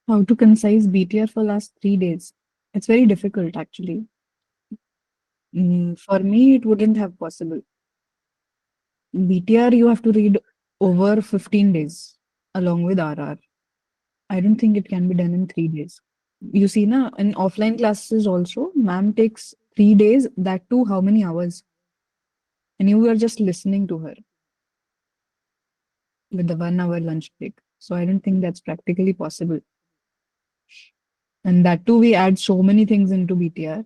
How to concise BTR for last 3 days? It's very difficult actually. For me, it wouldn't have possible. BTR you have to read over 15 days along with RR. I don't think it can be done in 3 days. You see, na, in offline classes also, ma'am takes 3 days, that too, how many hours? And you are just listening to her with the 1 hour lunch break. So I don't think that's practically possible. And that too, we add so many things into BTR.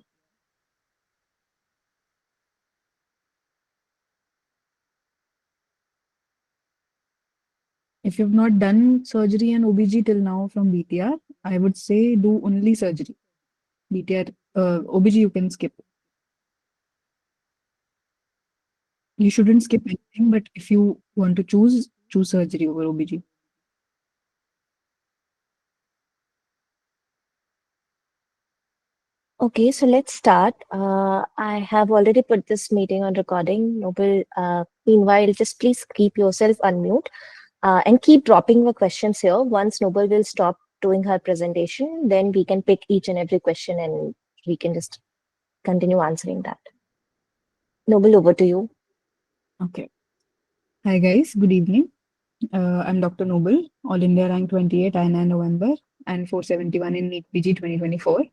If you've not done surgery and OBG till now from BTR, I would say do only surgery. BTR, OBG you can skip. You shouldn't skip anything, but if you want to choose surgery over OBG. Okay, so let's start. I have already put this meeting on recording. Noble, meanwhile, just please keep yourself unmute and keep dropping the questions here. Once Noble will stop doing her presentation, then we can pick each and every question and we can just continue answering that. Noble, over to you. Okay. Hi guys, good evening. I'm Dr. Noble, All India Rank 28 INI November and 471 in NEET PG 2024.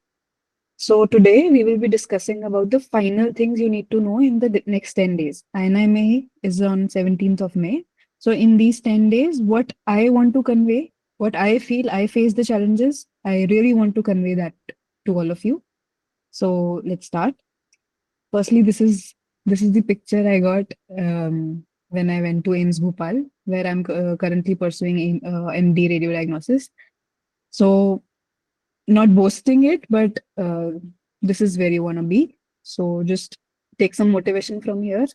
So today we will be discussing about the final things you need to know in the next 10 days. INI May is on 17th of May. So in these 10 days, what I want to convey, what I feel I face the challenges, I really want to convey that to all of you. So let's start. Firstly, this is the picture I got when I went to AIMS Bhopal, where I'm currently pursuing MD radio diagnosis. So not boasting it, but this is where you want to be. So just take some motivation from here,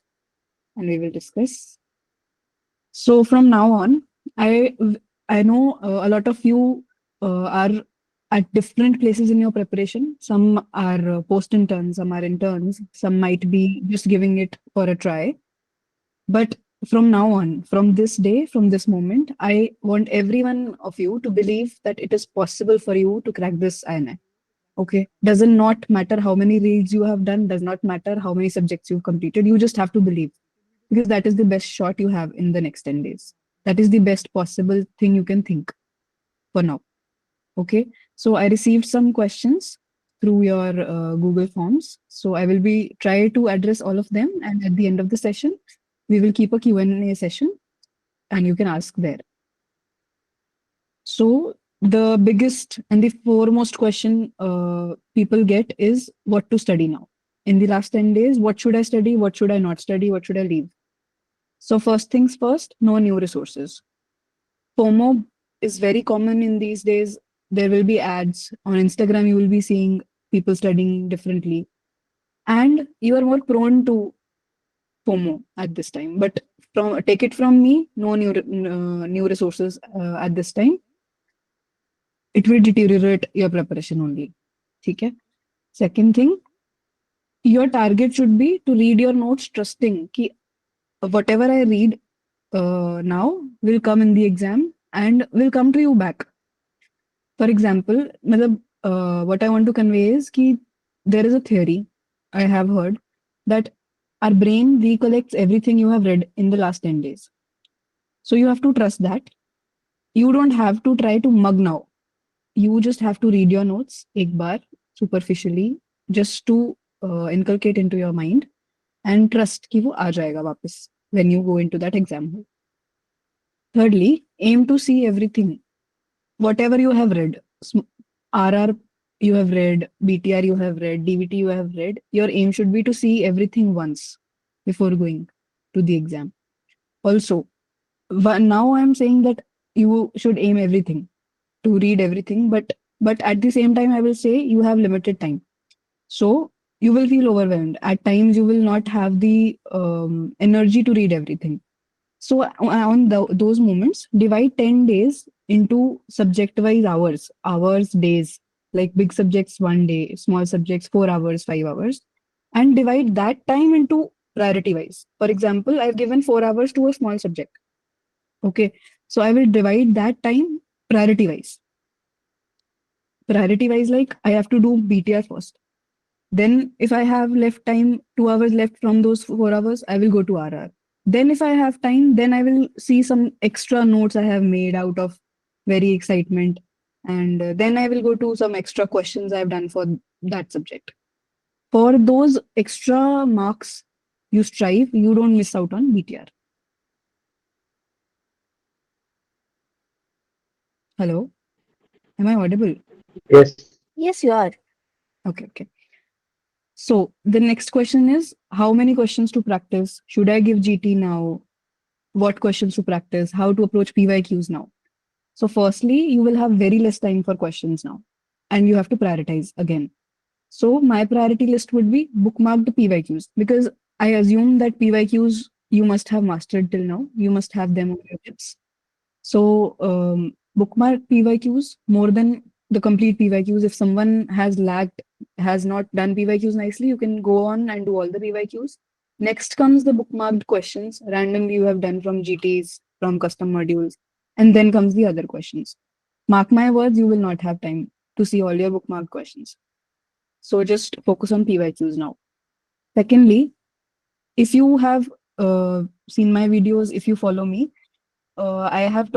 and we will discuss. So from now on, I I know a lot of you are at different places in your preparation. Some are post interns, some are interns, some might be just giving it for a try. But from now on, from this day, from this moment, I want every one of you to believe that it is possible for you to crack this INI. Okay. Doesn't not matter how many reads you have done, does not matter how many subjects you've completed. You just have to believe because that is the best shot you have in the next 10 days. That is the best possible thing you can think for now. Okay. So I received some questions through your Google Forms. So I will be try to address all of them. And at the end of the session, we will keep a Q&A session and you can ask there. So the biggest and the foremost question people get is what to study now. In the last 10 days, what should I study? What should I not study? What should I leave? So first things first, know new resources. FOMO is very common in these days. There will be ads on Instagram. You will be seeing people studying differently. And you are more prone to FOMO at this time. But take it from me, no new resources at this time. It will deteriorate your preparation only. Okay. Second thing, your target should be to read your notes trusting कि whatever I read now will come in the exam and will come to you back. For example, what I want to convey is कि there is a theory I have heard that our brain recollects everything you have read in the last 10 days. So you have to trust that. You don't have to try to mug now. You just have to read your notes एक बार superficially just to inculcate into your mind and trust कि वो आ जाएगा वापस when you go into that exam hall. Thirdly, aim to see everything. Whatever you have read, RR you have read, BTR you have read, DVT you have read, your aim should be to see everything once before going to the exam. Also, now I'm saying that you should aim everything to read everything, but at the same time, I will say you have limited time. So you will feel overwhelmed. At times, you will not have the energy to read everything. So on those moments, divide 10 days into subject-wise hours, days, like big subjects 1 day, small subjects 4 hours, 5 hours, and divide that time into priority-wise. For example, I've given 4 hours to a small subject. Okay, so I will divide that time priority-wise. priority wise, like I have to do BTR first. Then if I have left time, 2 hours left from those 4 hours, I will go to RR. Then if I have time, then I will see some extra notes I have made out of very excitement. And then I will go to some extra questions I've done for that subject. For those extra marks you strive, you don't miss out on BTR. Hello, am I audible? Yes. Yes, you are. Okay, okay. So the next question is, how many questions to practice? Should I give GT now? What questions to practice? How to approach PYQs now? So firstly, you will have very less time for questions now, and you have to prioritize again. So my priority list would be bookmark the PYQs, because I assume that PYQs you must have mastered till now. You must have them on your tips. So bookmark PYQs more than the complete PYQs. If someone has lagged, has not done PYQs nicely, you can go on and do all the PYQs. Next comes the bookmarked questions, randomly you have done from GTs, from custom modules, and then comes the other questions. Mark my words, you will not have time to see all your bookmarked questions. So just focus on PYQs now. Secondly, if you have seen my videos, if you follow me, I have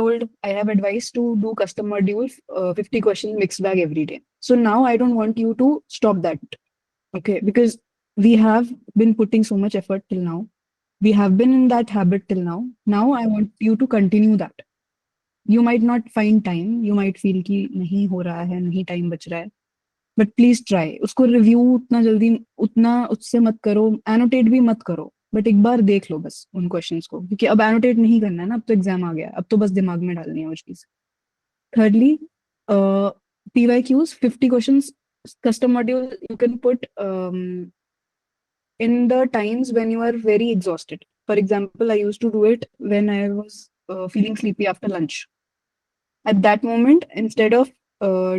advised to do custom modules, 50 question mixed bag every day. So now I don't want you to stop that. Okay. Because we have been putting so much effort till now. We have been in that habit till now. Now I want you to continue that. You might not find time. You might feel कि नहीं हो रहा है, नहीं time बच रहा है. But please try उसको रिव्यू उतना जल्दी उतना उससे मत करो, एनोटेट भी मत करो, बट एक बार देख लो बस उन क्वेश्चंस को, क्योंकि अब एनोटेट नहीं करना है ना, अब तो एग्जाम आ गया, अब तो बस दिमाग में डालनी है वो चीज. Thirdly, PYQs 50 questions custom module you can put in the times when you are very exhausted. For example, I used to do it when I was feeling sleepy after lunch. At that moment, instead of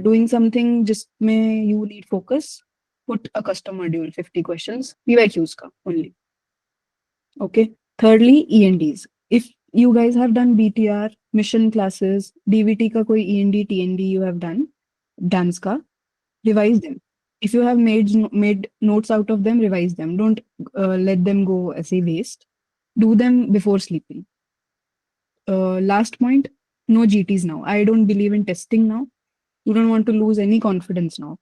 doing something just may you need focus, put a custom module, 50 questions, PYQs ka only. Okay. Thirdly, ENDs. If you guys have done BTR, mission classes, DVT ka koi END, TND you have done, dance ka, revise them. If you have made notes out of them, revise them. Don't let them go as a waste. Do them before sleeping. Last point, no GTs now. I don't believe in testing now. You don't want to lose any confidence now.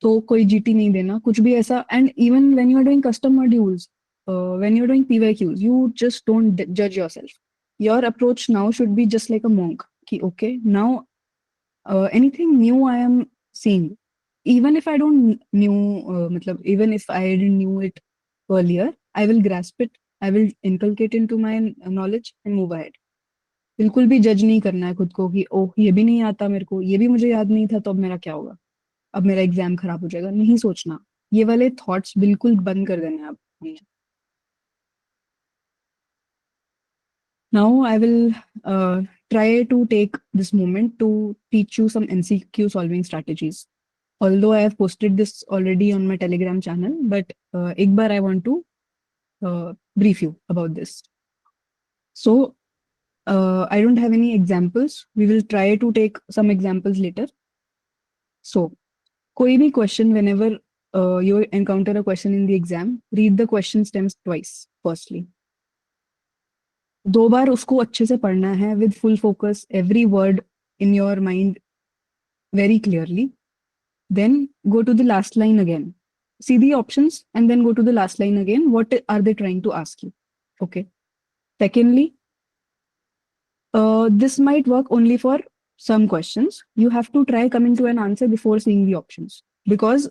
तो कोई GT नहीं देना, कुछ भी ऐसा. And even when you are doing custom modules, when you're doing PYQs, you just don't judge yourself. Your approach now should be just like a monk. कि okay, now anything new I am seeing, even if I don't knew, matlab, even if I didn't knew it earlier, I will grasp it, I will inculcate into my knowledge and move ahead. बिल्कुल भी जज नहीं करना है खुद को कि ओह ये भी नहीं आता मेरे को, ये भी मुझे याद नहीं था, तो अब मेरा क्या होगा, अब मेरा एग्जाम खराब हो जाएगा, नहीं सोचना. ये वाले थॉट्स बिल्कुल बंद कर देना है अब हमने. Now I will try to take this moment to teach you some MCQ solving strategies. Although I have posted this already on my Telegram channel, but एक बार I want to brief you about this. So I don't have any examples. We will try to take some examples later. So कोई भी question, whenever you encounter a question in the exam, read the question stems twice. Firstly, 2 बार उसको अच्छे से पढ़ना है with full focus, every word in your mind very clearly. Then go to the last line again. See the options and then go to the last line again. What are they trying to ask you? Okay. Secondly, this might work only for some questions. You have to try coming to an answer before seeing the options, because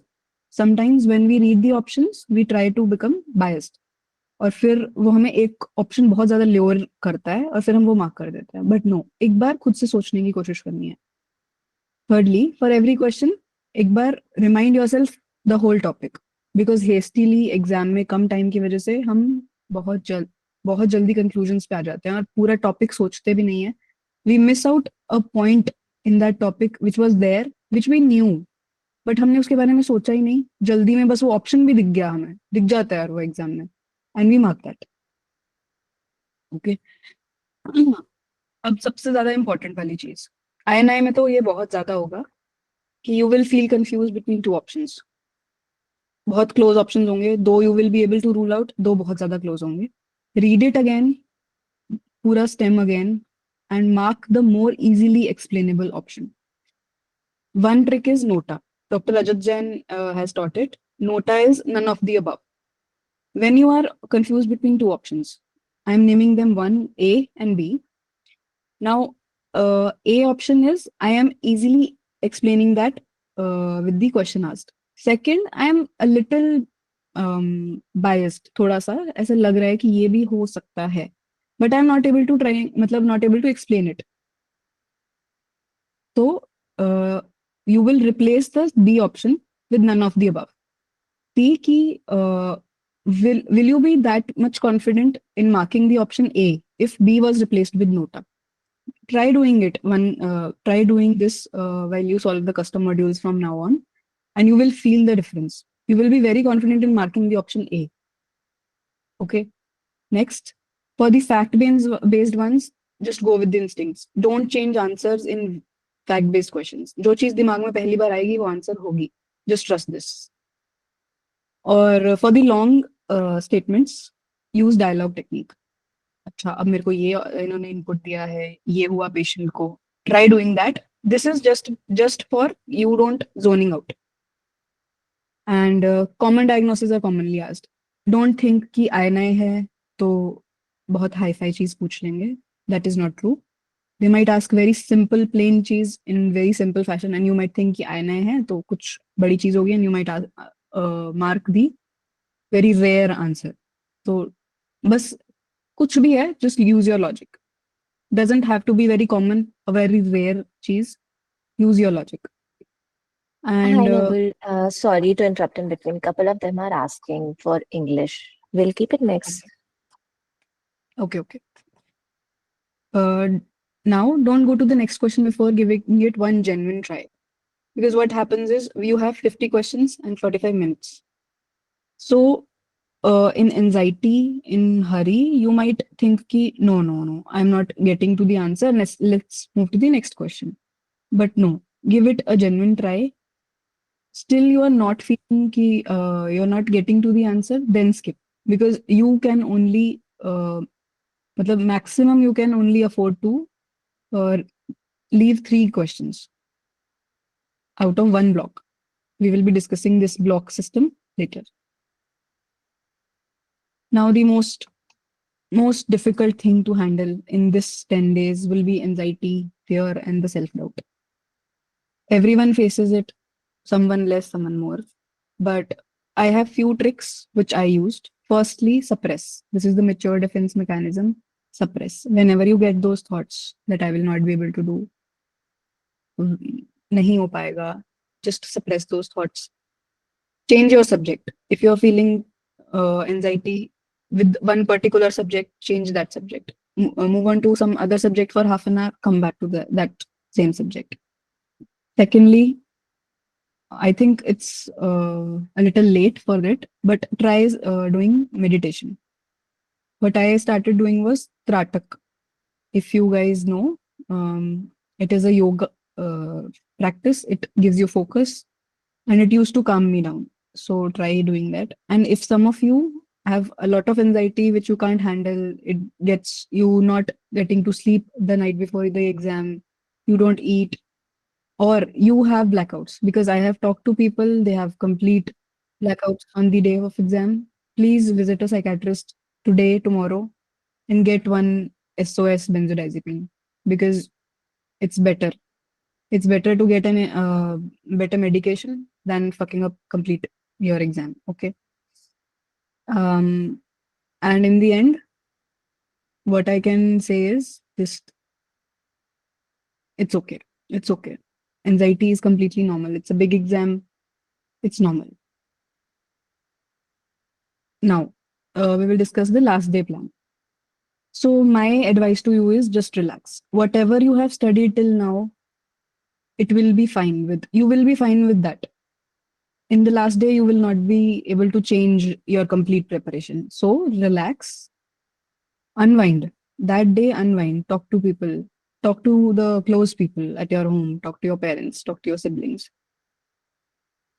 sometimes when we read the options, we try to become biased. और फिर वो हमें एक option बहुत ज्यादा lower करता है और फिर हम वो मार्क कर देते हैं. बट नो, एक बार खुद से सोचने की कोशिश करनी है. थर्डली, फॉर एवरी क्वेश्चन एक बार remind yourself the whole topic, because hastily exam में कम टाइम की वजह से हम बहुत जल्दी कंक्लूजन्स पे आ जाते हैं और पूरा टॉपिक सोचते भी नहीं है. We miss out a point in that topic which was there, which we knew, but हमने उसके बारे में सोचा ही नहीं. जल्दी में बस वो ऑप्शन भी दिख गया, हमें दिख जाता है यार वो एग्जाम में, and we mark that. Okay. अब सबसे ज्यादा इंपॉर्टेंट वाली चीज, INI में तो ये बहुत ज्यादा होगा. कि you will feel confused between two options. बहुत close options होंगे, दो you will be able to rule out, दो बहुत ज़्यादा close होंगे. Read it again, पूरा stem again, and mark the more easily explainable option. One trick is nota. Dr. Rajat Jain has taught it. Nota is none of the above. When you are confused between two options, I am naming them one A and B. Now, A option is I am easily explaining that with the question asked. Second, I am a little biased. थोड़ा सा ऐसा लग रहा है कि ये भी हो सकता है. But I am not able to try, मतलब not able to explain it. So, you will replace the B option with none of the above. See ki, will you be that much confident in marking the option A if B was replaced with nota? Try doing it. Try doing this while you solve the custom modules from now on, and you will feel the difference. You will be very confident in marking the option A. Okay. Next, for the fact-based ones, just go with the instincts. Don't change answers in fact-based questions. जो चीज दिमाग में पहली बार आएगी वो answer होगी. Just trust this. और for the long statements, use dialogue technique. अच्छा अब मेरे को ये इन्होंने इनपुट दिया है, ये हुआ पेशेंट को. Try doing that. This is just for you don't zoning out. And common diagnoses are commonly asked. Don't think कि INI है तो बहुत हाई-फाई चीज पूछ लेंगे. That is not true. They might ask very simple plain cheese in very simple fashion and you might think कि INI है तो कुछ बड़ी चीज होगी and you might mark the very rare answer. तो बस कुछ भी है, just use your logic. Doesn't have to be very common, a very rare cheese. Use your logic. And Hi, Noble. Sorry to interrupt in between. Couple of them are asking for English. We'll keep it mixed. okay. Now don't go to the next question before giving it one genuine try. Because what happens is you have 50 questions and 45 minutes. So in anxiety, in hurry, you might think ki, no, I'm not getting to the answer. Let's move to the next question. But no, give it a genuine try. Still you are not feeling ki you're not getting to the answer, then skip. Because you can only, matlab maximum you can only afford to leave 3 questions out of one block. We will be discussing this block system later. Now the most difficult thing to handle in this 10 days will be anxiety, fear, and the self-doubt. Everyone faces it, someone less, someone more. But I have few tricks which I used. Firstly, suppress. This is the mature defense mechanism. Suppress. Whenever you get those thoughts that I will not be able to do, nahi ho payega, just suppress those thoughts. Change your subject. If you're feeling anxiety with one particular subject, change that subject. Move on to some other subject for half an hour, come back to that same subject. Secondly, I think it's a little late for it, but try doing meditation. What I started doing was Tratak. If you guys know, it is a yoga practice. It gives you focus and it used to calm me down. So try doing that. And if some of you have a lot of anxiety which you can't handle, it gets you not getting to sleep the night before the exam, you don't eat, or you have blackouts, because I have talked to people, they have complete blackouts on the day of exam. Please visit a psychiatrist today, tomorrow, and get one SOS benzodiazepine, because it's better. It's better to get an better medication than fucking up complete your exam. Okay. And in the end, what I can say is just it's okay. It's okay. Anxiety is completely normal. It's a big exam. It's normal. Now, we will discuss the last day plan. So my advice to you is just relax. Whatever you have studied till now, it will be fine with, you will be fine with that. In the last day, you will not be able to change your complete preparation. So relax, unwind. That day, unwind, talk to people, talk to the close people at your home, talk to your parents, talk to your siblings.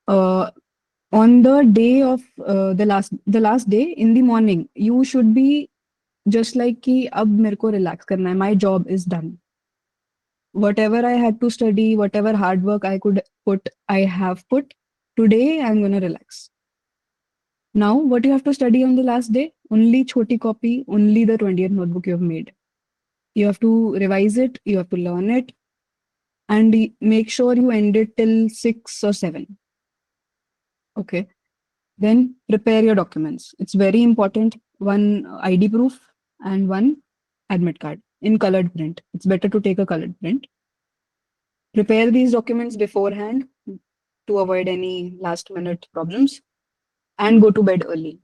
Uh, on the day of the last day in the morning, you should be just like कि अब मेरे को relax करना है. My job is done. Whatever I had to study, whatever hard work I could put, I have put. Today I'm gonna relax. Now, what you have to study on the last day? Only choti copy, only the 20th notebook you have made. You have to revise it, you have to learn it, and make sure you end it till 6 or 7. Okay. Then prepare your documents. It's very important. One ID proof and one admit card in colored print. It's better to take a colored print. Prepare these documents beforehand to avoid any last minute problems and go to bed early.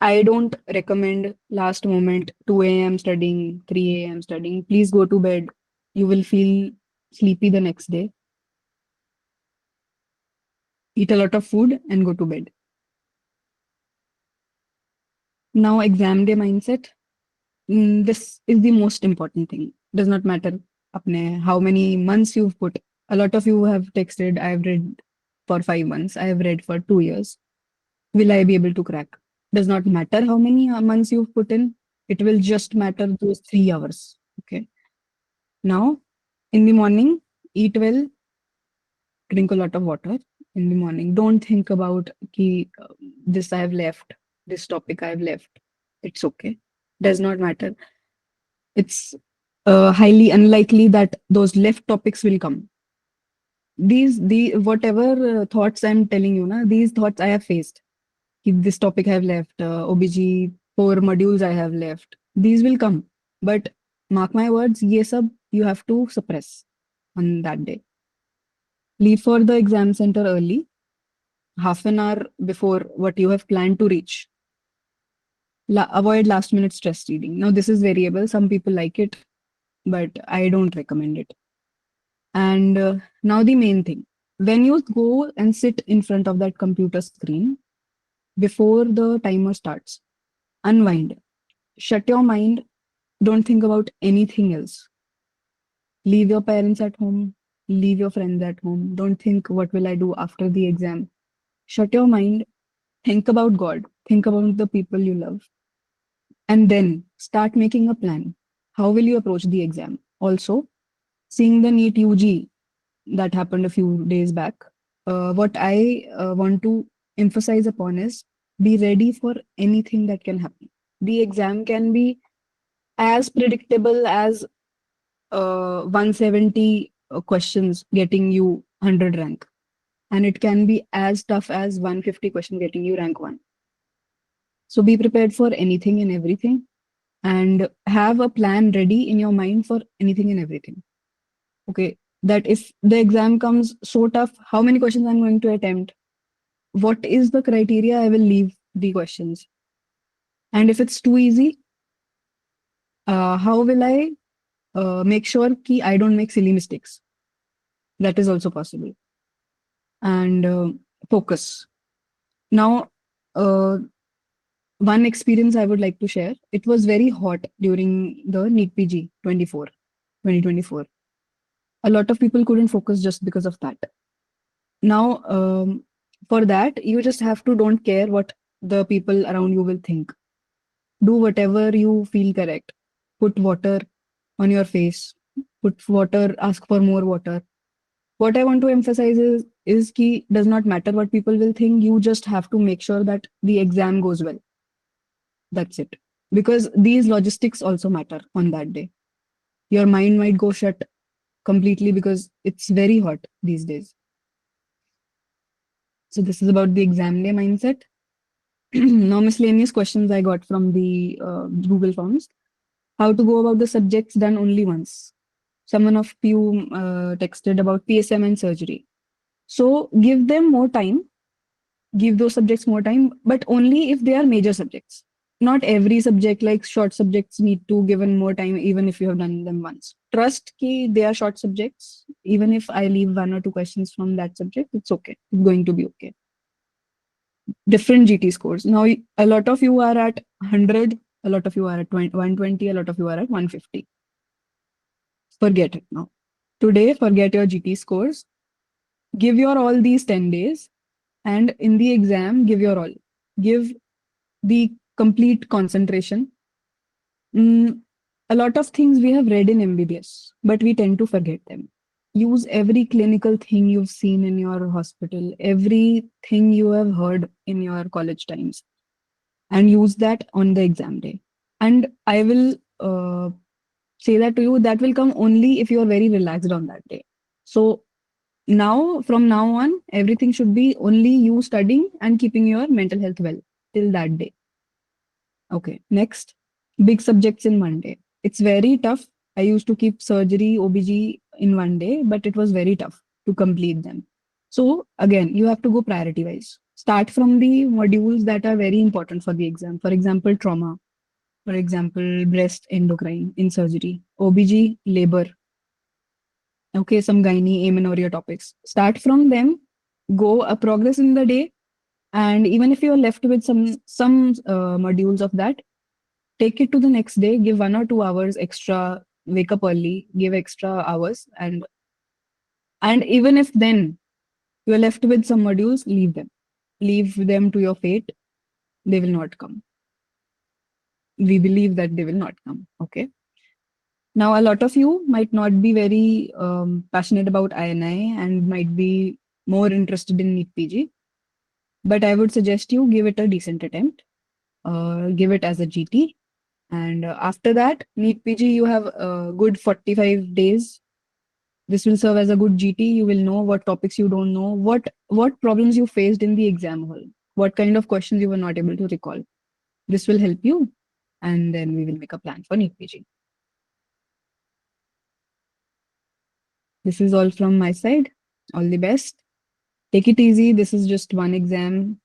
I don't recommend last moment 2 a.m. studying, 3 a.m. studying. Please go to bed. You will feel sleepy the next day. Eat a lot of food and go to bed. Now, exam day mindset. This is the most important thing. Does not matter how many months you've put. A lot of you have texted, I've read for 5 months, I have read for 2 years. Will I be able to crack? Does not matter how many months you've put in. It will just matter those 3 hours. Okay. Now, in the morning, eat well, drink a lot of water in the morning. Don't think about this I have left, this topic I have left. It's okay. Does not matter. It's highly unlikely that those left topics will come. The whatever thoughts I'm telling you, these thoughts I have faced. This topic I have left, OBG, 4 modules I have left. These will come. But mark my words, ye sab you have to suppress on that day. Leave for the exam center early, half an hour before what you have planned to reach. Avoid last minute stress reading. Now, this is variable. Some people like it, but I don't recommend it. And now the main thing. When you go and sit in front of that computer screen before the timer starts, unwind. Shut your mind. Don't think about anything else. Leave your parents at home. Leave your friends at home. Don't think, what will I do after the exam? Shut your mind. Think about God. Think about the people you love. And then start making a plan. How will you approach the exam? Also, seeing the NEET UG that happened a few days back, what I want to emphasize upon is be ready for anything that can happen. The exam can be as predictable as 170 questions getting you 100 rank, and it can be as tough as 150 question getting you rank 1. So be prepared for anything and everything, and have a plan ready in your mind for anything and everything. Okay, that if the exam comes so tough, how many questions I'm going to attempt? What is the criteria I will leave the questions? And if it's too easy, how will I make sure ki I don't make silly mistakes? That is also possible. And focus. Now, one experience I would like to share. It was very hot during the NEET PG 2024. A lot of people couldn't focus just because of that. Now, for that, you just have to don't care what the people around you will think. Do whatever you feel correct. Put water on your face. Put water, ask for more water. What I want to emphasize is key does not matter what people will think. You just have to make sure that the exam goes well. That's it. Because these logistics also matter on that day. Your mind might go shut completely because it's very hot these days. So this is about the exam day mindset. Now, miscellaneous questions I got from the Google Forms. How to go about the subjects done only once. Someone of you texted about PSM and surgery. So give them more time. Give those subjects more time, but only if they are major subjects. Not every subject, like short subjects, need to given more time, even if you have done them once. Trust ki they are short subjects. Even if I leave 1 or 2 questions from that subject, it's okay. It's going to be okay. Different GT scores. Now, a lot of you are at 100, a lot of you are at 120, a lot of you are at 150. Forget it now. Today, forget your GT scores. Give your all these 10 days, and in the exam, give your all. Give the complete concentration. Mm, a lot of things we have read in MBBS, but we tend to forget them. Use every clinical thing you've seen in your hospital, everything you have heard in your college times, and use that on the exam day. And I will say that to you, that will come only if you are very relaxed on that day. So now, from now on, everything should be only you studying and keeping your mental health well till that day. Okay, next, big subjects in one day. It's very tough. I used to keep surgery, OBG in one day, but it was very tough to complete them. So again, you have to go priority wise. Start from the modules that are very important for the exam. For example, trauma. For example, breast endocrine in surgery. OBG, labor. Okay, some gynae, amenorrhea topics. Start from them, go a progress in the day, and even if you're left with some modules of that, take it to the next day, give 1 or 2 hours extra, wake up early, give extra hours, and even if then you're left with some modules, leave them. Leave them to your fate. They will not come. We believe that they will not come. Okay. Now, a lot of you might not be very passionate about INI and might be more interested in NEET PG, but I would suggest you give it a decent attempt. Give it as a GT. And after that, NEET PG, you have a good 45 days. This will serve as a good GT. You will know what topics you don't know, what problems you faced in the exam hall, what kind of questions you were not able to recall. This will help you, and then we will make a plan for NEET PG. This is all from my side. All the best. Take it easy. This is just one exam.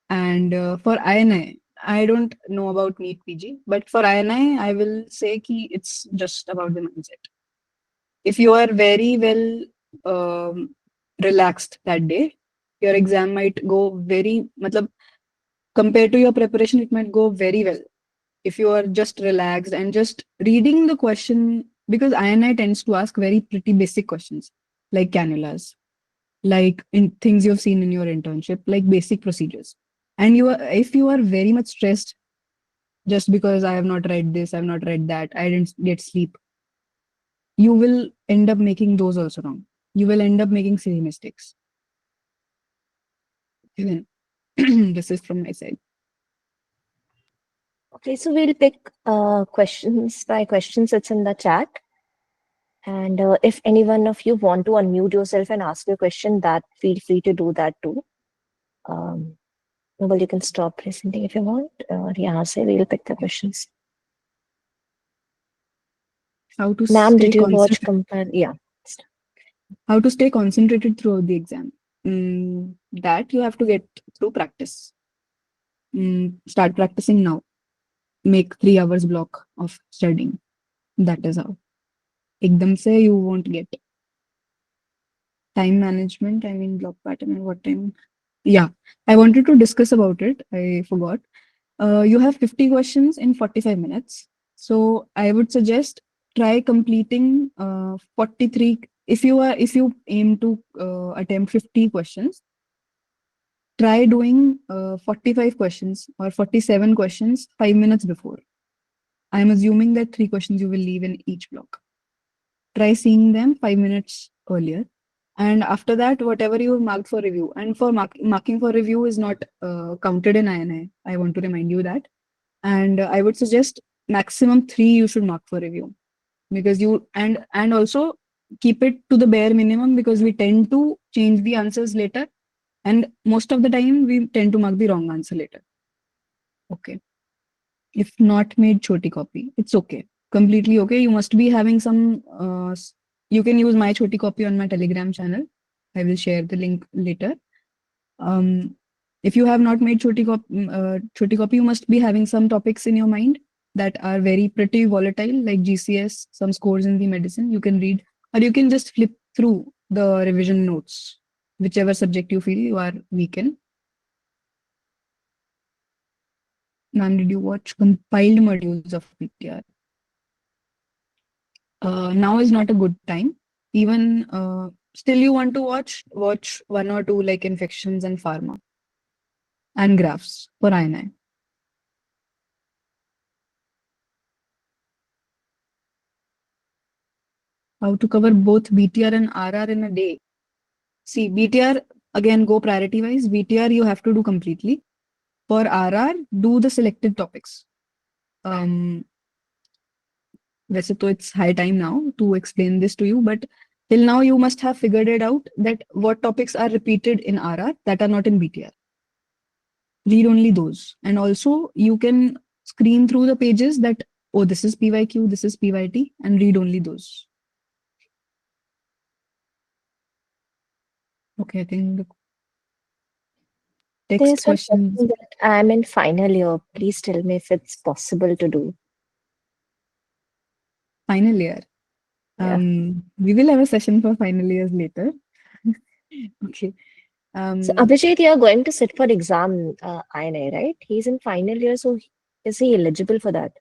And for INI, I don't know about NEET PG, but for INI, I will say ki it's just about the mindset. If you are very well relaxed that day, your exam might go very, matlab, compared to your preparation, it might go very well. If you are just relaxed and just reading the question, because INI tends to ask very pretty basic questions like cannulas, like in things you've seen in your internship, like basic procedures. And if you are very much stressed just because I have not read this, I have not read that, I didn't get sleep, you will end up making those also wrong. You will end up making silly mistakes. Even this is from my side. Okay, so we'll pick questions by questions that's in the chat. And if any one of you want to unmute yourself and ask a question, that feel free to do that too. Well, you can stop presenting if you want. Yeah, say we'll pick the questions. How to Ma'am, stay did you watch concentrated? compare? Yeah. How to stay concentrated throughout the exam? That you have to get through practice. Start practicing now. Make 3 hours block of studying. That is how. Ekdam se you won't get. Time management, I mean block pattern and what time. Yeah, I wanted to discuss about it. I forgot. You have 50 questions in 45 minutes. So I would suggest try completing 43. If you aim to attempt 50 questions, try doing 45 questions or 47 questions 5 minutes before. I'm assuming that 3 questions you will leave in each block. Try seeing them 5 minutes earlier. And after that, whatever you have marked for review, and for marking for review is not counted in INI. I want to remind you that. And I would suggest maximum 3 you should mark for review, because you and also keep it to the bare minimum, because we tend to change the answers later, and most of the time we tend to mark the wrong answer later. Okay. If not made choti copy, it's okay. Completely okay. You must be having some. You can use my choti copy on my Telegram channel. I will share the link later. Um, if you have not made choti copy, you must be having some topics in your mind that are very pretty volatile, like GCS, some scores in the medicine. You can read, or you can just flip through the revision notes, whichever subject you feel you are weak in. Ma'am, did you watch compiled modules of PTR? Now is not a good time. Even still you want to watch one or two like infections and pharma and graphs for INI. How to cover both BTR and RR in a day. See, BTR, again, go priority wise. BTR, you have to do completely. For RR, do the selected topics. Um, वैसे तो it's high time now to explain this to you, but till now you must have figured it out that what topics are repeated in RR that are not in BTR. Read only those. And also, you can screen through the pages that, oh, this is PYQ, this is PYT, and read only those. Okay, I think the text There's one questions, question that I'm in final year. Please tell me if it's possible to do. final year. Yeah. We will have a session for final years later. Okay. So Um, Abhijit, you're going to sit for exam INA, right? He's in final year, so is he eligible for that?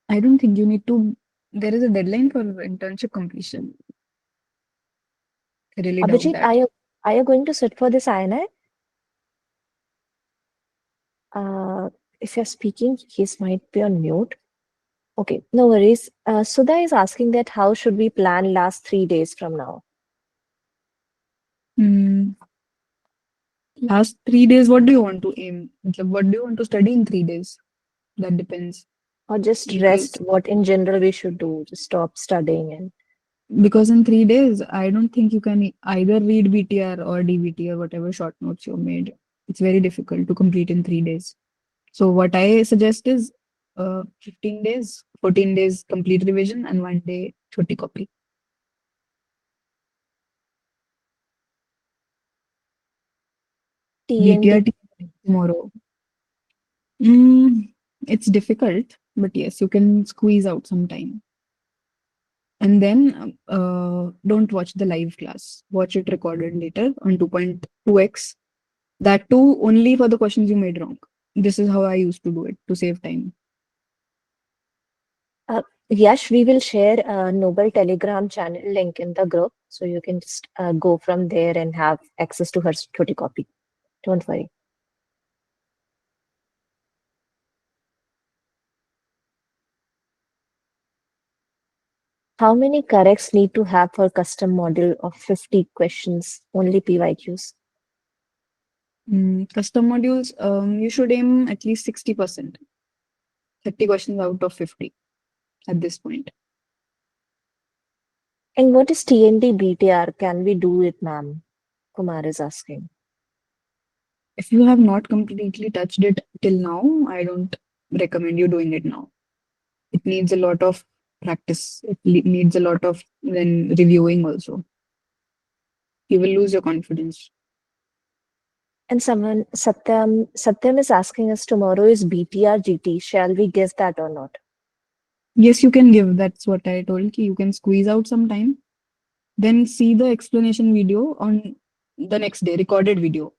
I don't think you need to. There is a deadline for internship completion. I really doubt Abhijit, that. are you going to sit for this INA? If you're speaking, his might be on mute. Okay, no worries. Sudha is asking that how should we plan last 3 days from now? Hmm. Last 3 days, what do you want to aim? Matlab, what do you want to study in 3 days? That depends. Or just rest, Because what in general we should do? Just stop studying and because in 3 days, I don't think you can either read BTR or DBT or whatever short notes you made. It's very difficult to complete in 3 days. So what I suggest is 15 days, 14 days complete revision and 1 day choti copy. TND. BTR tomorrow. Mm, it's difficult, but yes, you can squeeze out some time. And then don't watch the live class. Watch it recorded later on 2.2x. That too only for the questions you made wrong. This is how I used to do it to save time. Yash, we will share a Noble Telegram channel link in the group, so you can just go from there and have access to her security copy. Don't worry. How many corrects need to have for custom module of 50 questions, only PYQs? Custom modules, you should aim at least 60%, 30 questions out of 50 at this point. And what is TND BTR? Can we do it, ma'am? Kumar is asking. If you have not completely touched it till now, I don't recommend you doing it now. It needs a lot of practice. It needs a lot of then reviewing also. You will lose your confidence. And someone, Satyam is asking us tomorrow is BTR GT. Shall we guess that or not? Yes, you can give. That's what I told you. You can squeeze out some time. Then see the explanation video on the next day, recorded video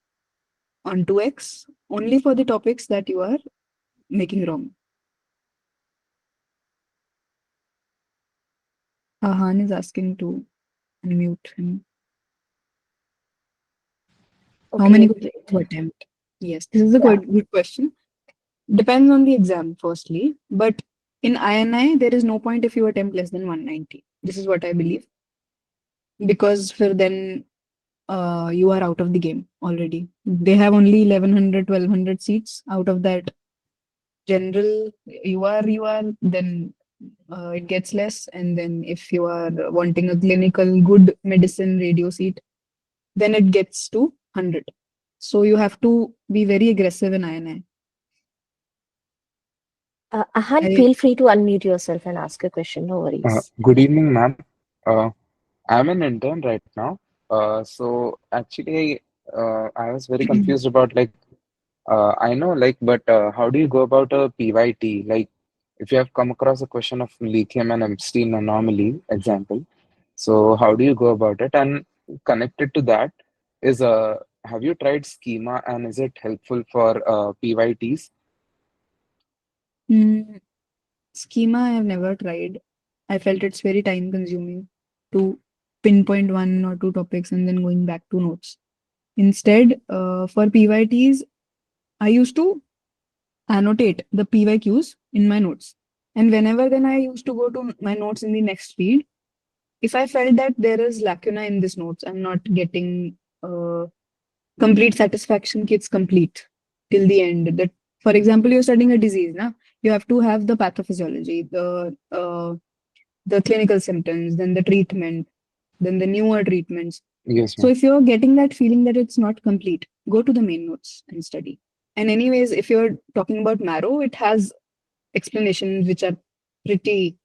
on 2x, only for the topics that you are making wrong. Ahan is asking to unmute him. How many Okay, questions great. to attempt? Yes, this is a Yeah. quite good question. Depends on the exam, firstly. But in INI, there is no point if you attempt less than 190. This is what I believe. Because for then you are out of the game already. They have only 1100, 1200 seats. Out of that, general, you are, then it gets less. And then if you are wanting a clinical, good medicine radio seat, then it gets to 100. So you have to be very aggressive in INI. Ahan, I, feel free to unmute yourself and ask a question. No worries. Good evening, ma'am. I'm an intern right now. So actually, I was very confused about I know but how do you go about a PYT? Like, if you have come across a question of lithium and Epstein anomaly, example. So how do you go about it? And connected to that is have you tried schema and is it helpful for PYTs? mm, Schema I have never tried. I felt it's very time consuming to pinpoint one or two topics and then going back to notes. Instead, for PYTs, I used to annotate the PYQs in my notes. And whenever then I used to go to my notes in the next read, if I felt that there is lacuna in this notes, I'm not getting complete satisfaction, it's complete till the end. That, for example, you're studying a disease, now you have to have the pathophysiology, the clinical symptoms, then the treatment, then the newer treatments. Yes, So ma'am. if you're getting that feeling that it's not complete, go to the main notes and study. And anyways, if you're talking about marrow, it has explanations which are pretty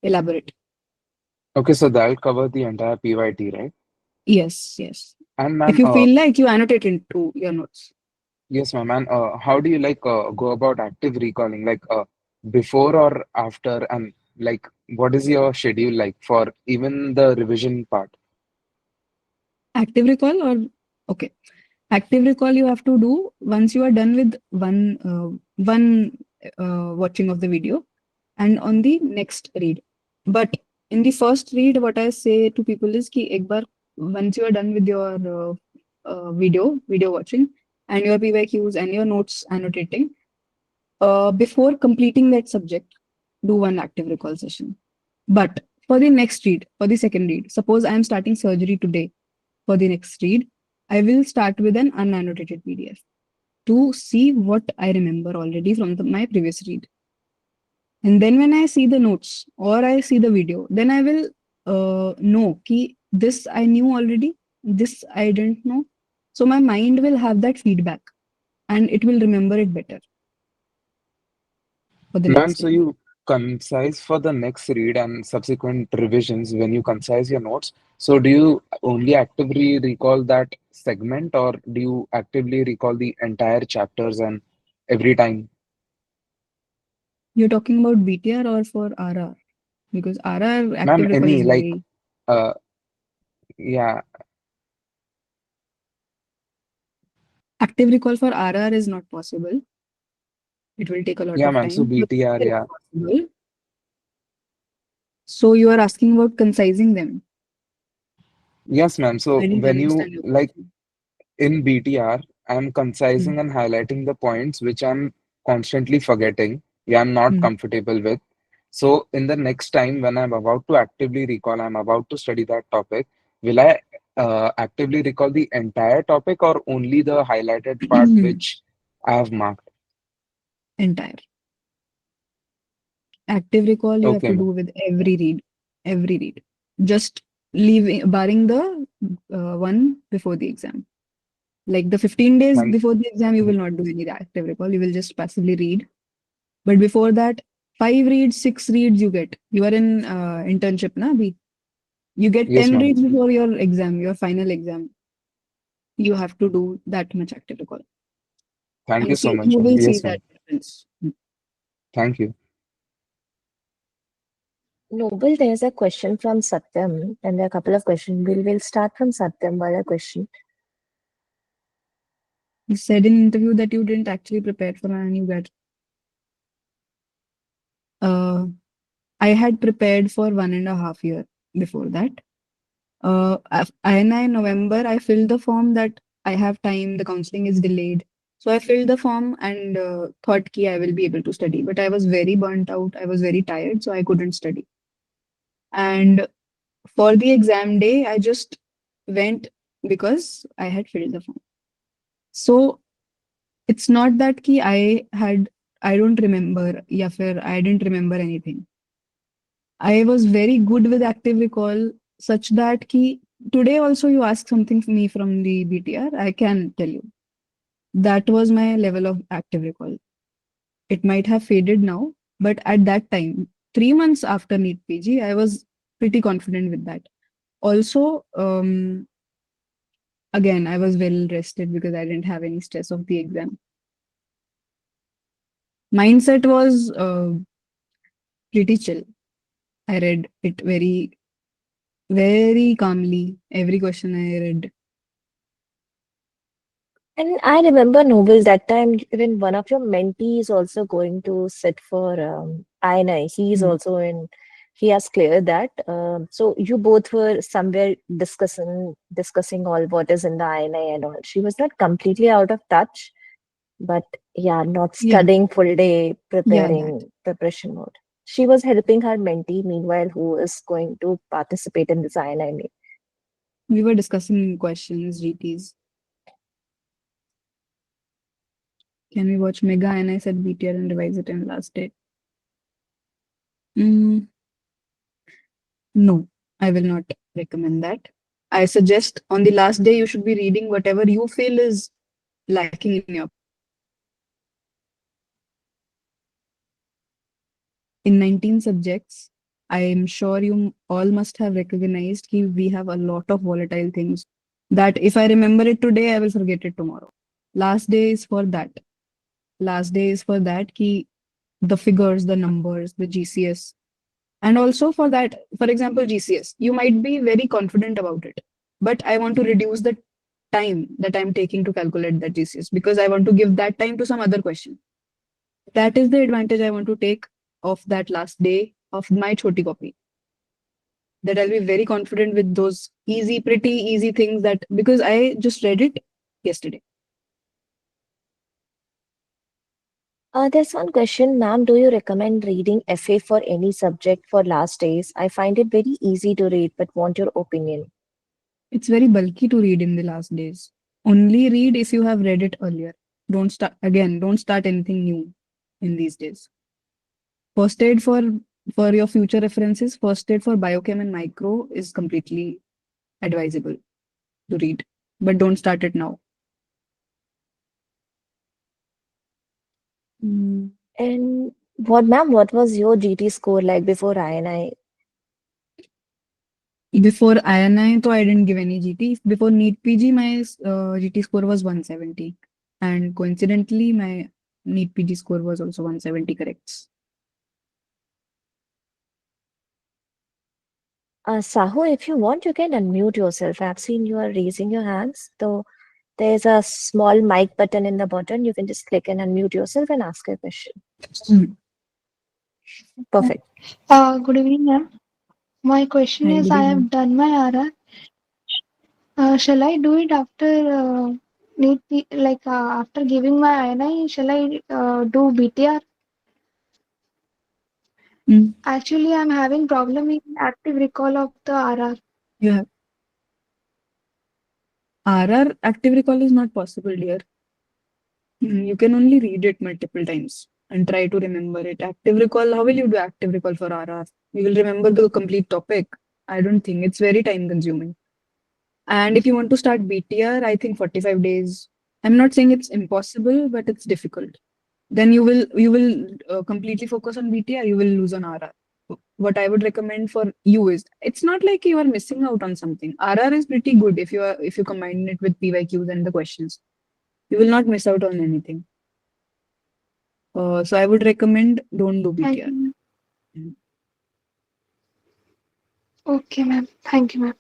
elaborate. Okay, so that'll cover the entire PYT, right? Yes, yes. And If ma'am, you feel like, you annotate into your notes. yes, ma'am. And how do you like go about active recalling? Like before or after? And like, what is your schedule like for even the revision part? Active recall or okay. Active recall you have to do once you are done with one watching of the video and on the next read. But in the first read, what I say to people is ki ek bar, once you are done with your video watching and your PYQs and your notes annotating, before completing that subject, do one active recall session. But for the next read, for the second read, suppose I am starting surgery today, for the next read, I will start with an unannotated PDF to see what I remember already from my previous read. And then when I see the notes or I see the video, then I will know ki this I knew already, this I didn't know. So my mind will have that feedback and it will remember it better for the Ma'am, next so time. you concise for the next read and subsequent revisions when you concise your notes. So do you only actively recall that segment or do you actively recall the entire chapters and every time? You're talking about BTR or for RR? Because RR Ma'am, active recall any is like very uh yeah, active recall for RR is not possible. It will take a lot yeah, of ma'am. So time. For BTR, BTR yeah. it's possible. So you are asking about concising them. Yes, ma'am. I So didn't when you understand your like question. in BTR, I'm Hmm. concising and highlighting the points which I'm constantly forgetting. Yeah, I'm not Hmm. comfortable with. So in the next time when I'm about to actively recall, I'm about to study that topic, will I actively recall the entire topic or only the highlighted part which I have marked? Entire. Active recall you have Okay, to do ma'am. with every read. Every read. Just leaving barring the one before the exam. Like the 15 days Thank, before the exam, you will not do any active recall. You will just passively read. But before that, 5 reads, 6 reads you get. You are in internship, na? Abhi? You get yes, 10 ma'am. reads before your exam, your final exam. You have to do that much active recall. Thank you so much, You ma'am. will see Yes, that ma'am. difference. Thank you. Noble, there's a question from Satyam, and there are a couple of questions. We'll start from Satyam by a question. You said in interview that you didn't actually prepare for and you got. Uh, I had prepared for 1.5 years before that. In November, I filled the form that I have time, the counseling is delayed. So I filled the form and thought ki I will be able to study. But I was very burnt out. I was very tired, so I couldn't study. And for the exam day, I just went because I had filled the form. So it's not that ki I don't remember, ya fir I didn't remember anything. I was very good with active recall, such that ki today also you ask something for me from the BTR, I can tell you. That was my level of active recall. It might have faded now, but at that time, 3 months after NEET PG, I was pretty confident with that. Also, again, I was well rested because I didn't have any stress of the exam. Mindset was pretty chill. I read it very, very calmly. Every question I read. And I remember, Noble, that time even one of your mentees also going to sit for INI. He's Hmm. also in he has cleared that. So you both were somewhere discussing all what is in the INI and all. She was not completely out of touch, but yeah, not Yeah, studying full day, yeah, that. preparation mode. She was helping her mentee, meanwhile, who is going to participate in this INI meet. We were discussing questions, GTs. Can we watch Mega? And I said BTR and revise it in last day. Mm, no, I will not recommend that. I suggest on the last day you should be reading whatever you feel is lacking in your in 19 subjects. I am sure you all must have recognized that we have a lot of volatile things that if I remember it today, I will forget it tomorrow. Last day is for that. Last day is for that. The figures, the numbers, the GCS. And also for that, for example, GCS, you might be very confident about it. But I want to reduce the time that I'm taking to calculate that GCS because I want to give that time to some other question. That is the advantage I want to take of that last day of my choti copy. That I'll be very confident with those easy, pretty easy things that because I just read it yesterday. There's one question, ma'am. Do you recommend reading FA for any subject for last days? I find it very easy to read, but want your opinion. It's very bulky to read in the last days. Only read if you have read it earlier. Don't start anything new in these days. First aid for your future references, first aid for biochem and micro is completely advisable to read, but don't start it now. Mm, And what, ma'am, what was your GT score like before INI? Before INI, so I didn't give any GT. Before NEET PG, my GT score was 170. And coincidentally, my NEET PG score was also 170 corrects. Sahu, if you want, you can unmute yourself. I've seen you are raising your hands. So there's a small mic button in the bottom. You can just click and unmute yourself and ask a question. Mm. Perfect. Good evening, ma'am. My question Hi, is, good I have evening. done my RR. Shall I do it after after giving my INI? Shall I do BTR? Mm. Actually, I'm having problem in active recall of the RR. You have RR active recall is not possible, dear. You can only read it multiple times and try to remember it. Active recall, how will you do active recall for RR? You will remember the complete topic. I don't think it's very time consuming. And if you want to start BTR, I think 45 days. I'm not saying it's impossible, but it's difficult. Then you will completely focus on BTR. You will lose on RR. What I would recommend for you is it's not like you are missing out on something. RR is pretty good if you combine it with PYQs and the questions. You will not miss out on anything. So I would recommend don't do Thank BTR. you, ma'am. Mm. Okay, ma'am. Thank you, ma'am.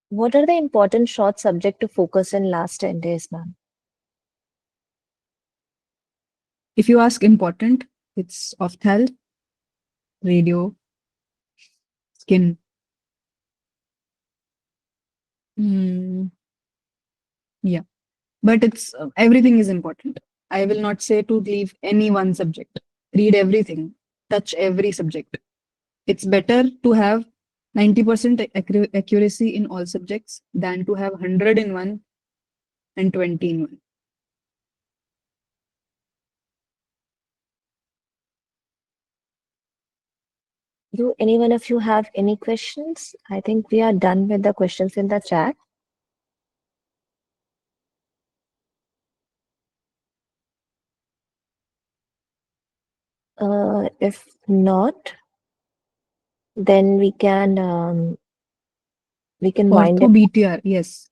What are the important short subject to focus in last 10 days, ma'am? If you ask important, it's opthal, radio, skin. Mm, yeah, but it's everything is important. I will not say to leave any one subject. Read everything, touch every subject. It's better to have 90% accuracy in all subjects than to have 100 in one and 20 in one. Do any one of you have any questions? I think we are done with the questions in the chat. If not, then we can wind Ortho it. BTR, yes.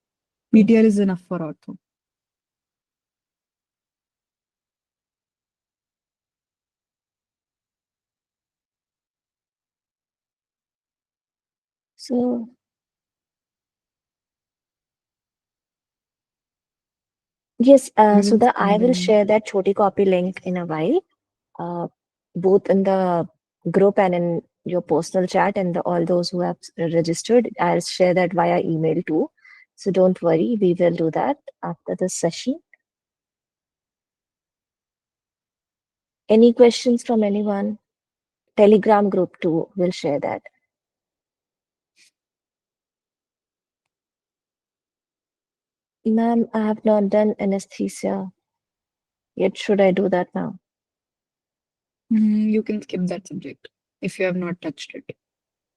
BTR is enough for ortho. So yes, We will Sudha, I send will them. share that Choti copy link in a while. both in the group and in your personal chat, and all those who have registered. I'll share that via email too. So don't worry, we will do that after this session. Any questions from anyone? Telegram group too, we'll share that. Ma'am, I have not done anesthesia yet. Should I do that now? You can skip that subject if you have not touched it.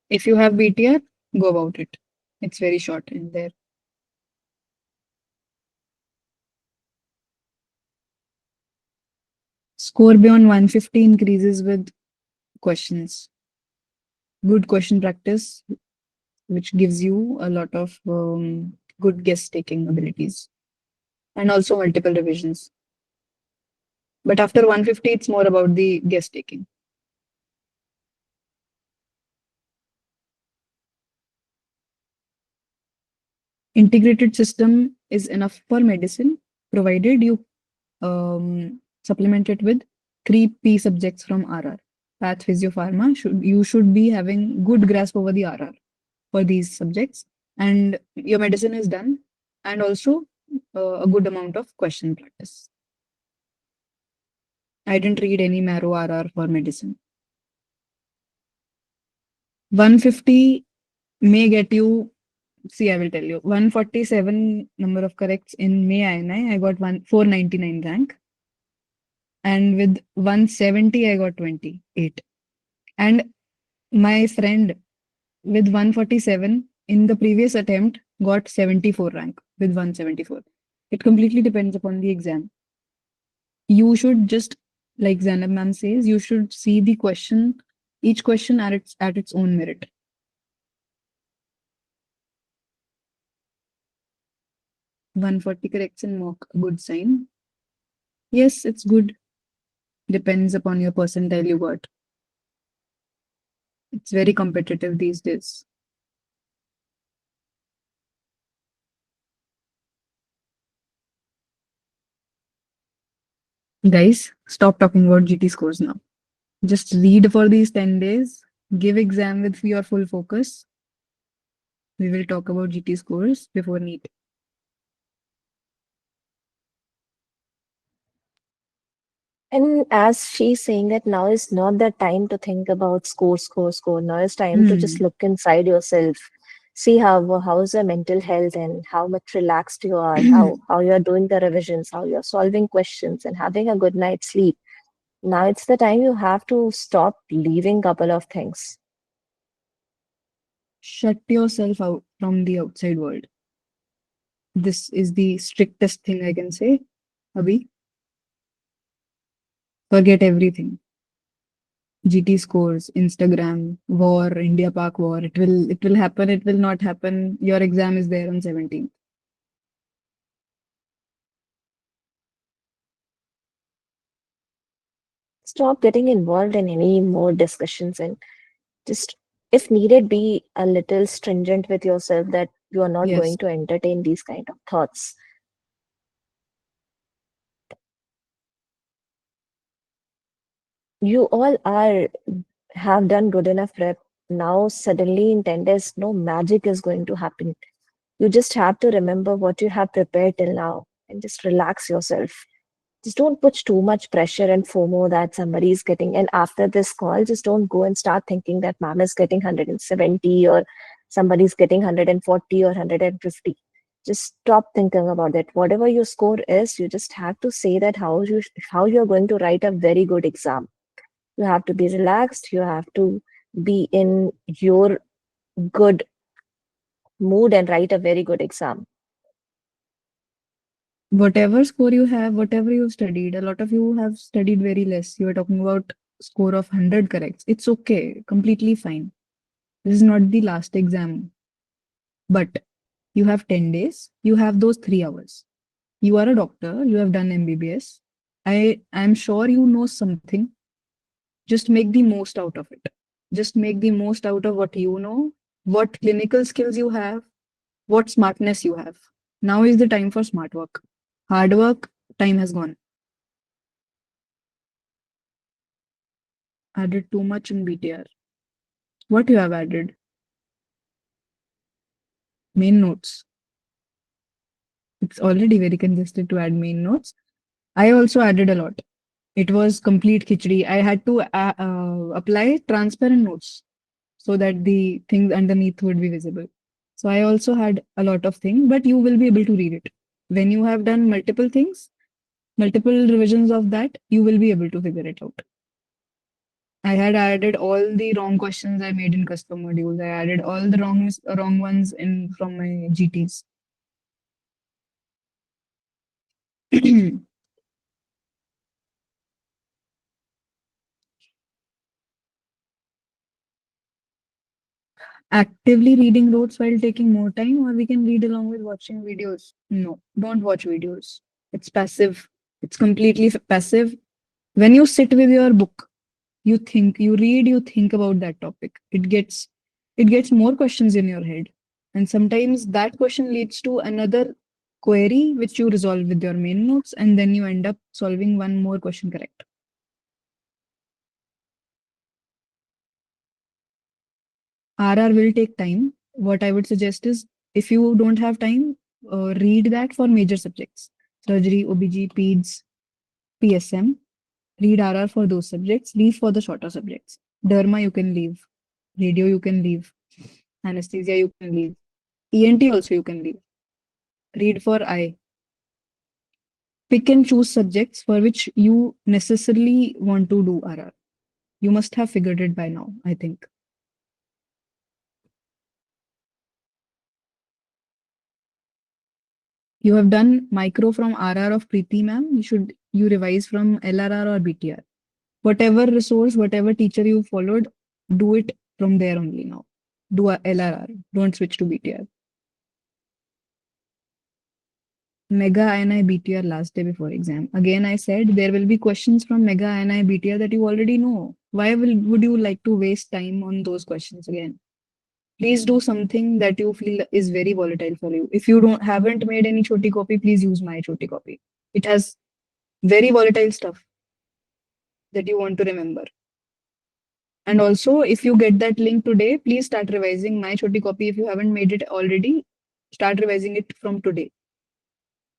If you have BTR, go about it. It's very short in there. Score beyond 150 increases with questions. Good question practice, which gives you a lot of good guess taking abilities and also multiple revisions. But after 150, it's more about the guess taking. Integrated system is enough for medicine, provided you supplement it with 3 P subjects from RR. Path, Physio, Pharma, you should be having good grasp over the RR for these subjects, and your medicine is done, and also a good amount of question practice. I didn't read any marrow RR for medicine. 150 may get you. See, I will tell you. 147 number of corrects in May INI. I got 499 rank. And with 170, I got 28. And my friend with 147 in the previous attempt got 74 rank with 174. It completely depends upon the exam. You should just, like Zainab ma'am says, you should see the question, each question at its own merit. "140 corrects in mock, a good sign." Yes, it's good. Depends upon your percentile you got. It's very competitive these days. Guys, stop talking about GT scores now. Just read for these 10 days, give exam with your full focus. We will talk about GT scores before NEET. And as she's saying that now is not the time to think about score, score, score. Now is time to just look inside yourself, see how's your mental health and how much relaxed you are, how you're doing the revisions, how you're solving questions and having a good night's sleep. Now it's the time you have to stop leaving couple of things. Shut yourself out from the outside world. This is the strictest thing I can say. Abhi, forget everything. GT scores, Instagram, war, India Pak war. It will happen, it will not happen. Your exam is there on 17th. Stop getting involved in any more discussions and just, if needed, be a little stringent with yourself that you are not Yes. going to entertain these kind of thoughts. You all have done good enough prep. Now suddenly in 10 days, no magic is going to happen. You just have to remember what you have prepared till now and just relax yourself. Just don't put too much pressure and FOMO that somebody is getting. And after this call, just don't go and start thinking that mom is getting 170 or somebody's getting 140 or 150. Just stop thinking about that. Whatever your score is, you just have to say that how you're going to write a very good exam. You have to be relaxed. You have to be in your good mood and write a very good exam. Whatever score you have, whatever you've studied, a lot of you have studied very less. You were talking about score of 100 corrects. It's okay, completely fine. This is not the last exam. But you have 10 days, you have those 3 hours. You are a doctor, you have done MBBS. I'm sure you know something. Just make the most out of it. Just make the most out of what you know, what clinical skills you have, what smartness you have. Now is the time for smart work. Hard work, time has gone. Added too much in BTR. What you have added? Main notes. It's already very congested to add main notes. I also added a lot. It was complete khichdi. I had to apply transparent notes so that the things underneath would be visible. So I also had a lot of things, but you will be able to read it. When you have done multiple things, multiple revisions of that, you will be able to figure it out. I had added all the wrong questions I made in custom modules. I added all the wrong ones in from my GTs. Actively reading notes while taking more time, or we can read along with watching videos. No, don't watch videos. It's passive. It's completely passive. When you sit with your book, you think, you read, you think about that topic. It gets more questions in your head. And sometimes that question leads to another query which you resolve with your main notes, and then you end up solving one more question correct. RR will take time. What I would suggest is, if you don't have time, read that for major subjects. Surgery, OBG, PEDS, PSM. Read RR for those subjects. Leave for the shorter subjects. Derma you can leave. Radio you can leave. Anesthesia you can leave. ENT also you can leave. Read for I. Pick and choose subjects for which you necessarily want to do RR. You must have figured it by now, I think. You have done micro from RR of Preeti ma'am. You revise from LRR or BTR. Whatever resource, whatever teacher you followed, do it from there only now. Do a LRR. Don't switch to BTR. Mega INI BTR last day before exam. Again, I said there will be questions from Mega INI BTR that you already know. Why would you like to waste time on those questions again? Please do something that you feel is very volatile for you. If you haven't made any choti copy, please use my choti copy. It has very volatile stuff that you want to remember. And also, if you get that link today, please start revising my choti copy. If you haven't made it already, start revising it from today.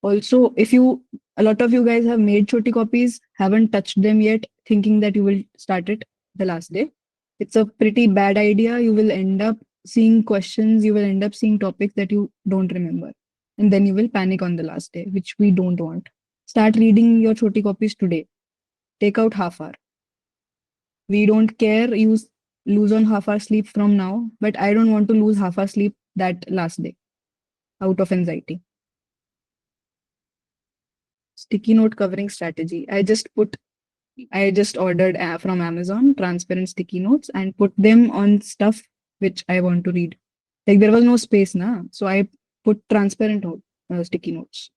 Also, a lot of you guys have made choti copies, haven't touched them yet, thinking that you will start it the last day. It's a pretty bad idea. You will end up seeing questions, you will end up seeing topics that you don't remember. And then you will panic on the last day, which we don't want. Start reading your choti copies today. Take out half hour. We don't care, you lose on half hour sleep from now, but I don't want to lose half hour sleep that last day out of anxiety. Sticky note covering strategy. I just ordered from Amazon transparent sticky notes and put them on stuff which I want to read. Like there was no space, na, so I put transparent sticky notes.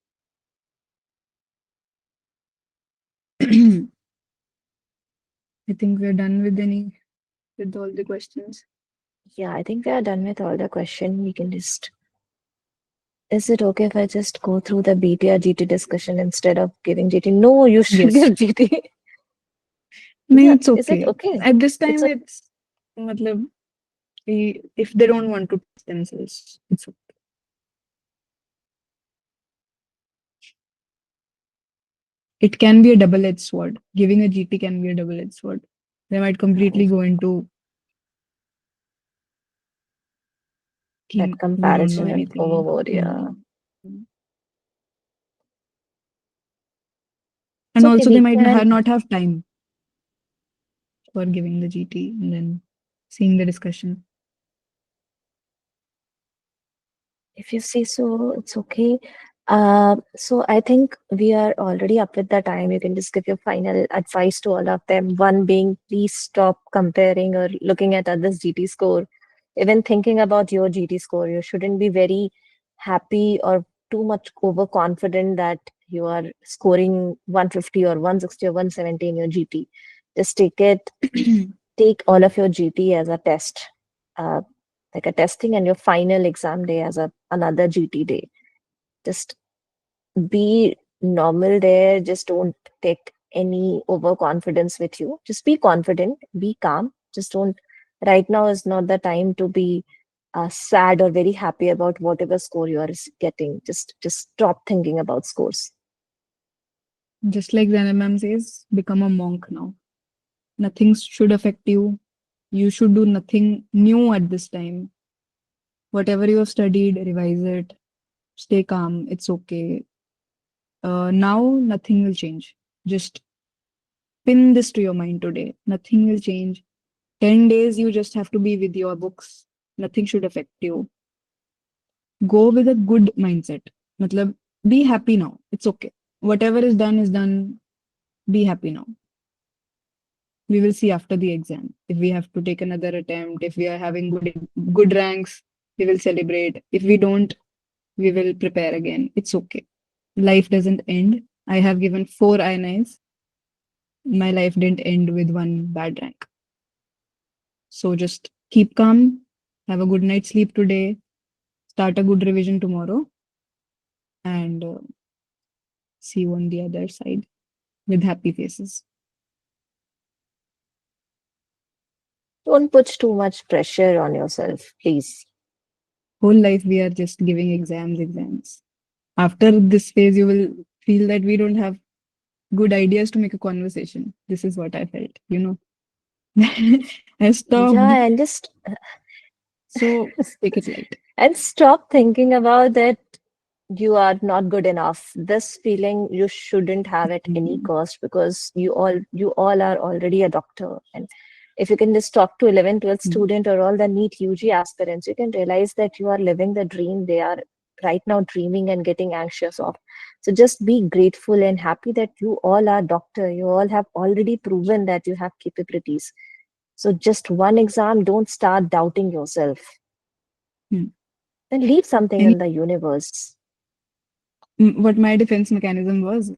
I think we're done with all the questions. Yeah, I think we are done with all the questions. We can just. Is it okay if I just go through the BTR GT discussion instead of giving GT? No, you should Yes. give GT. No, Yeah, it's is it okay. okay? At this time, It's it's matlab, if they don't want to test themselves, it's okay. It can be a double-edged sword. Giving a GT can be a double-edged sword. They might completely go into that we don't know comparison and anything. overload. Yeah. And So, okay, also, they we might can. not have time for giving the GT and then seeing the discussion. If you say so, it's okay. So I think we are already up with the time. You can just give your final advice to all of them. One being, please stop comparing or looking at others' GT score. Even thinking about your GT score, you shouldn't be very happy or too much overconfident that you are scoring 150 or 160 or 170 in your GT. Just take all of your GT as a test. Like a testing and your final exam day as another GT day. Just be normal there. Just don't take any overconfidence with you. Just be confident, be calm. Just don't, right now is not the time to be sad or very happy about whatever score you are getting. Just stop thinking about scores. Just like Zainab ma'am says, become a monk now. Nothing should affect you. You should do nothing new at this time. Whatever you have studied, revise it. Stay calm. It's okay. Now nothing will change. Just pin this to your mind today. Nothing will change. 10 days you just have to be with your books. Nothing should affect you. Go with a good mindset. Matlab, be happy now. It's okay. Whatever is done is done. Be happy now. We will see after the exam. If we have to take another attempt, if we are having good ranks, we will celebrate. If we don't, we will prepare again. It's okay. Life doesn't end. I have given 4 INIs. My life didn't end with one bad rank. So just keep calm, have a good night's sleep today, start a good revision tomorrow, and see you on the other side with happy faces. Don't put too much pressure on yourself, please. Whole life we are just giving exams. After this phase, you will feel that we don't have good ideas to make a conversation. This is what I felt, you know. I stopped. Yeah, and just So take it light. and stop thinking about that you are not good enough. This feeling you shouldn't have at any cost, because you all are already a doctor. And if you can just talk to 11, 12 student or all the NEET UG aspirants, you can realize that you are living the dream they are right now dreaming and getting anxious of. So just be grateful and happy that you all are doctor. You all have already proven that you have capabilities. So just one exam, don't start doubting yourself. Hmm. Then leave something And in the universe. what my defense mechanism was,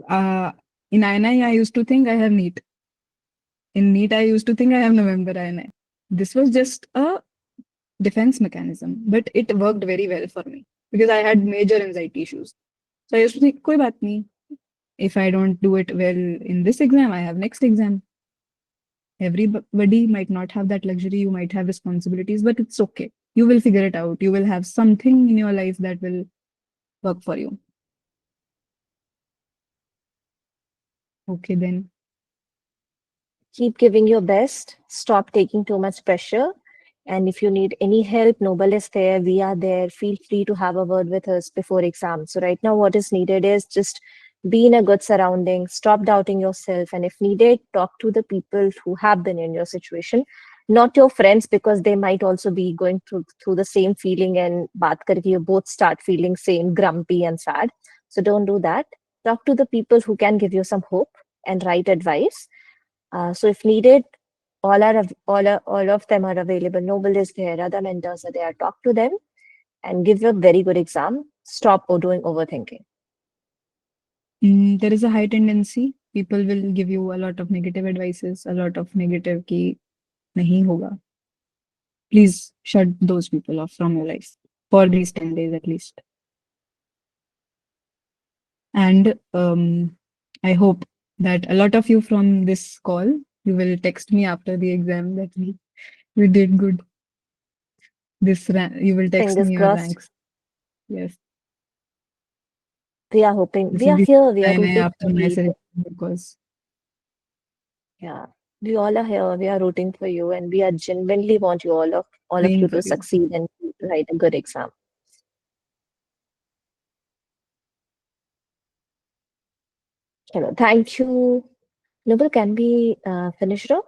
uh, in INI, I used to think I have NEET. In NEET, I used to think I have November INI. This was just a defense mechanism, but it worked very well for me because I had major anxiety issues. So I used to think, koi baat nahi. If I don't do it well in this exam, I have next exam. Everybody might not have that luxury. You might have responsibilities, but it's okay. You will figure it out. You will have something in your life that will work for you. Okay, then. Keep giving your best. Stop taking too much pressure. And if you need any help, Noble is there. We are there. Feel free to have a word with us before exam. So right now, what is needed is just be in a good surrounding. Stop doubting yourself. And if needed, talk to the people who have been in your situation, not your friends, because they might also be going through the same feeling, and baat karke you both start feeling same grumpy and sad. So don't do that. Talk to the people who can give you some hope and right advice. So if needed, all of them are available. Noble is there, other mentors are there. Talk to them and give a very good exam. Stop doing overthinking. There is a high tendency. People will give you a lot of negative advices, a lot of negative ki nahi hoga. Please shut those people off from your life for these 10 days at least. And I hope that a lot of you from this call, you will text me after the exam that we did good. You will text Fingers me your crossed. ranks. Yes, We are hoping. this We is are the here. We are time I rooting after for my you. selection because Yeah. We all are here. We are rooting for you, and we are genuinely want you all of praying you for to you. succeed and write a good exam. Hello. Thank you. Noble, can we finish it off?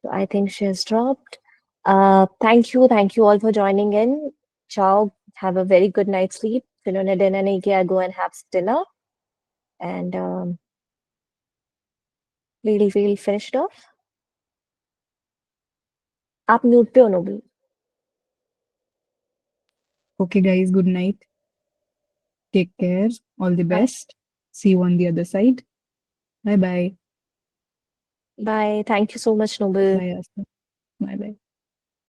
So I think she has dropped. Thank you all for joining in. Ciao. Have a very good night's sleep. जिन्होंने dinner नहीं किया, go and have dinner. And we'll finish it off. आप mute पे हो Noble. Okay, guys, good night. Take care. All the best. See you on the other side. Bye bye. Bye. Thank you so much, Noble. Bye, Asta. Bye bye.